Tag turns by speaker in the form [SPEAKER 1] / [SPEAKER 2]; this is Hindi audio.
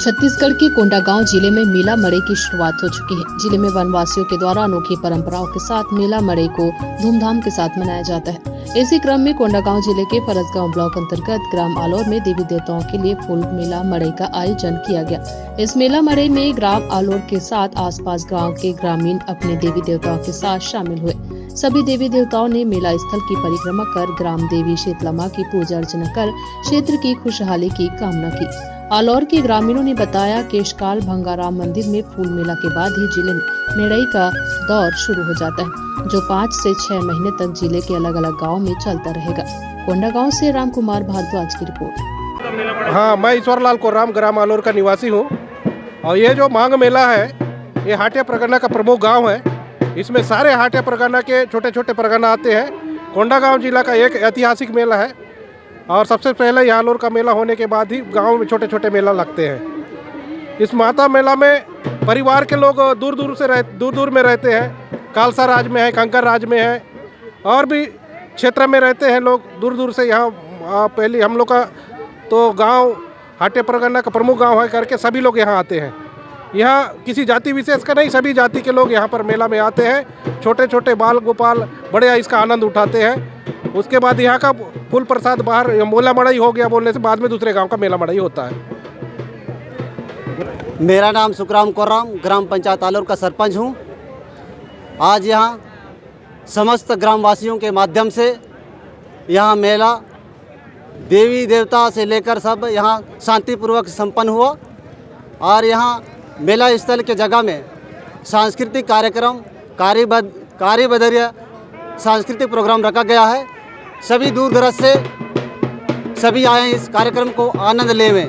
[SPEAKER 1] छत्तीसगढ़ के कोंडागांव जिले में मेला मड़ई की शुरुआत हो चुकी है। जिले में वनवासियों के द्वारा अनोखी परंपराओं के साथ मेला मड़ई को धूमधाम के साथ मनाया जाता है। इसी क्रम में कोंडागांव जिले के फरसगांव ब्लॉक अंतर्गत ग्राम आलोर में देवी देवताओं के लिए फूल मेला मड़ई का आयोजन किया गया। इस मेला मड़ई में ग्राम आलोर के साथ आसपास गाँव के ग्रामीण अपने देवी देवताओं के साथ शामिल हुए। सभी देवी देवताओं ने मेला स्थल की परिक्रमा कर ग्राम देवी शीतला मां की पूजा अर्चना कर क्षेत्र की खुशहाली की कामना की। आलोर के ग्रामीणों ने बताया कि केशकाल भंगाराम मंदिर में फूल मेला के बाद ही जिले में मेड़ई का दौर शुरू हो जाता है, जो 5 से 6 महीने तक जिले के अलग अलग गाँव में चलता रहेगा। कोंडागांव से राम कुमार भारद्वाज की रिपोर्ट।
[SPEAKER 2] हाँ, मैं ईश्वर लाल कोराम ग्राम आलोर का निवासी हूँ और ये जो मांग मेला है ये हाटिया परगना का प्रमुख गांव है। इसमें सारे हाटिया परगना के छोटे छोटे परगना आते हैं। कोंडागांव जिला का एक ऐतिहासिक मेला है और सबसे पहले यहाँ आलोर का मेला होने के बाद ही गांव में छोटे छोटे मेला लगते हैं। इस माता मेला में परिवार के लोग दूर दूर में रहते हैं। कालसा राज में है, कंकर राज में है और भी क्षेत्र में रहते हैं लोग दूर दूर से। यहाँ पहले हम लोग का तो गांव हाटिया परगना का प्रमुख गांव है करके सभी लोग यहाँ आते हैं। यहाँ किसी जाति विशेष का नहीं, सभी जाति के लोग यहाँ पर मेला में आते हैं। छोटे छोटे बाल गोपाल बड़े इसका आनंद उठाते हैं। उसके बाद यहाँ का फूल प्रसाद बाहर मेला मड़ई हो गया बोलने से बाद में दूसरे गांव का मेला मड़ई होता है।
[SPEAKER 3] मेरा नाम सुखराम कोराम, ग्राम पंचायत आलोर का सरपंच हूँ। आज यहाँ समस्त ग्रामवासियों के माध्यम से यहाँ मेला देवी देवता से लेकर सब यहाँ शांतिपूर्वक संपन्न हुआ और यहाँ मेला स्थल के जगह में सांस्कृतिक कार्यक्रम कार्यबदरिया सांस्कृतिक प्रोग्राम रखा गया है। सभी दूर दराज से सभी आए इस कार्यक्रम को आनंद लेवें।